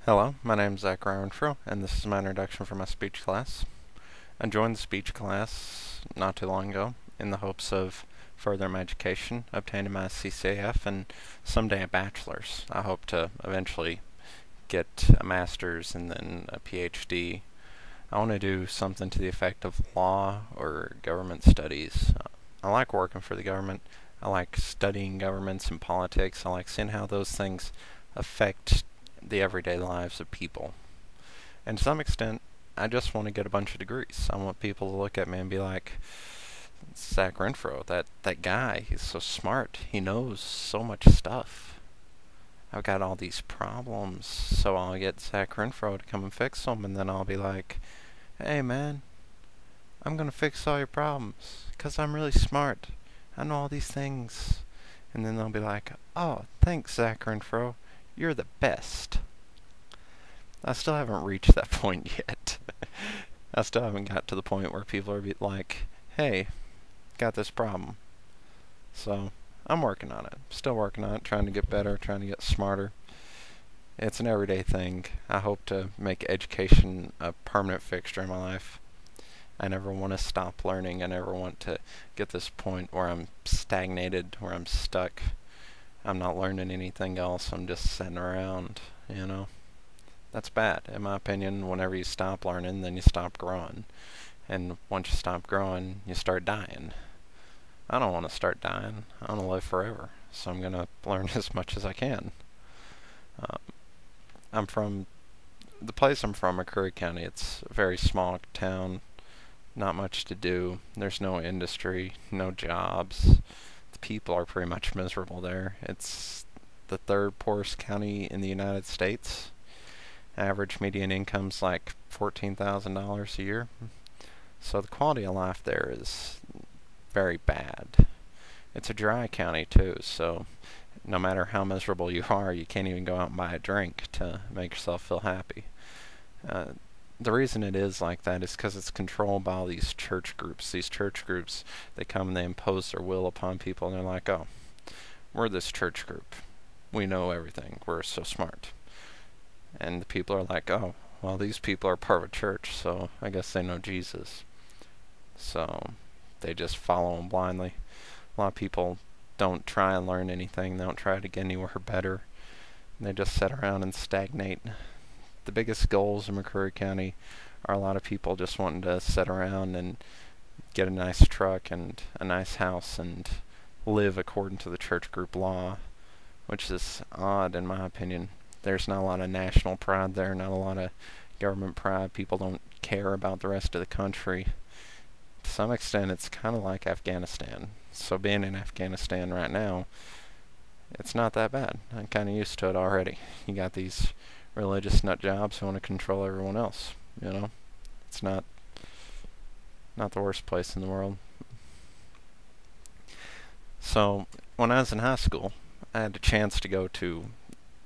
Hello, my name is Zach Renfro, and this is my introduction for my speech class. I joined the speech class not too long ago in the hopes of furthering my education, obtaining my CCAF, and someday a bachelor's. I hope to eventually get a master's and then a PhD. I want to do something to the effect of law or government studies. I like working for the government. I like studying governments and politics. I like seeing how those things affect the everyday lives of people. And to some extent, I just want to get a bunch of degrees. I want people to look at me and be like, Zach Renfro, that guy, he's so smart. He knows so much stuff. I've got all these problems, so I'll get Zach Renfro to come and fix them, and then I'll be like, hey man, I'm gonna fix all your problems, 'cause I'm really smart. I know all these things. And then they'll be like, oh, thanks Zach Renfro, you're the best. I still haven't reached that point yet. I still haven't got to the point where people are like, hey, got this problem. So, I'm working on it. Still working on it, trying to get better, trying to get smarter. It's an everyday thing. I hope to make education a permanent fixture in my life. I never want to stop learning. I never want to get this point where I'm stagnated, where I'm stuck. I'm not learning anything else. I'm just sitting around, you know. That's bad. In my opinion, whenever you stop learning, then you stop growing. And once you stop growing, you start dying. I don't want to start dying. I want to live forever. So I'm going to learn as much as I can. I'm from, the place I'm from, McCurry County. It's a very small town. Not much to do. There's no industry, no jobs. The people are pretty much miserable there. It's the third poorest county in the United States. Average median income's like $14,000 a year. So the quality of life there is very bad. It's a dry county too, so no matter how miserable you are, you can't even go out and buy a drink to make yourself feel happy. The reason it is like that is because it's controlled by all these church groups. These church groups, they come and they impose their will upon people, and they're like, oh, we're this church group. We know everything. We're so smart. And the people are like, oh, well, these people are part of a church, so I guess they know Jesus. So they just follow him blindly. A lot of people don't try and learn anything. They don't try to get anywhere better. They just sit around and stagnate. The biggest goals in McCurry County are a lot of people just wanting to sit around and get a nice truck and a nice house and live according to the church group law, which is odd in my opinion. There's not a lot of national pride there, not a lot of government pride. People don't care about the rest of the country. To some extent, it's kind of like Afghanistan. So being in Afghanistan right now, it's not that bad. I'm kind of used to it already. You got these religious nut jobs who want to control everyone else, you know? It's not the worst place in the world. So, when I was in high school, I had a chance to go to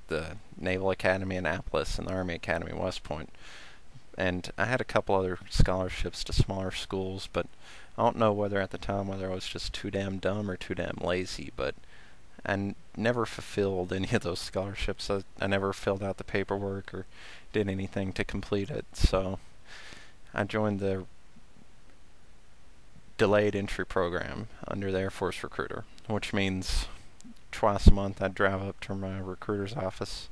the Naval Academy in Annapolis and the Army Academy in West Point. And I had a couple other scholarships to smaller schools, but I don't know whether at the time whether I was just too damn dumb or too damn lazy, but I never fulfilled any of those scholarships. I never filled out the paperwork or did anything to complete it. So I joined the delayed entry program under the Air Force recruiter, which means twice a month I'd drive up to my recruiter's office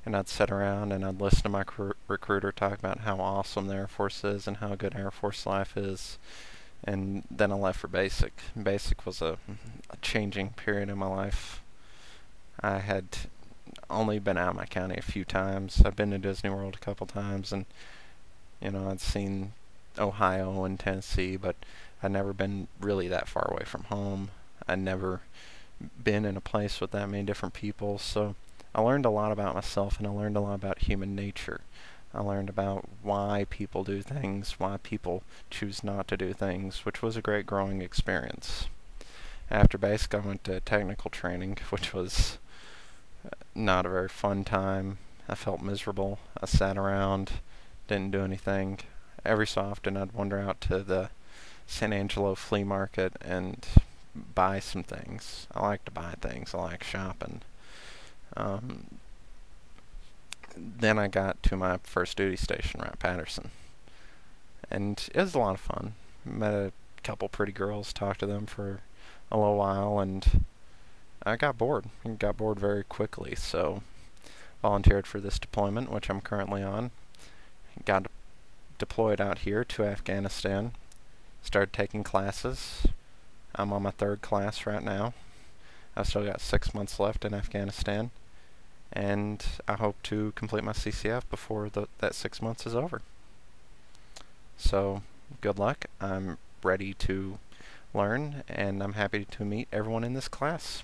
and I'd sit around and I'd listen to my recruiter talk about how awesome the Air Force is and how good Air Force life is. And then I left for basic. Basic was a changing period in my life. I had only been out of my county a few times. I've been to Disney World a couple times, and you know, I'd seen Ohio and Tennessee, but I'd never been really that far away from home. I'd never been in a place with that many different people, so I learned a lot about myself, and I learned a lot about human nature. I learned about why people do things, why people choose not to do things, which was a great growing experience. After basic, I went to technical training, which was not a very fun time. I felt miserable. I sat around, didn't do anything. Every so often, I'd wander out to the San Angelo flea market and buy some things. I like to buy things. I like shopping. then I got to my first duty station at Patterson. And it was a lot of fun. Met a couple pretty girls, talked to them for a little while, and I got bored. Got bored very quickly, so volunteered for this deployment, which I'm currently on. Got deployed out here to Afghanistan. Started taking classes. I'm on my 3rd class right now. I've still got 6 months left in Afghanistan, and I hope to complete my CCF before that 6 months is over. So, good luck. I'm ready to learn, and I'm happy to meet everyone in this class.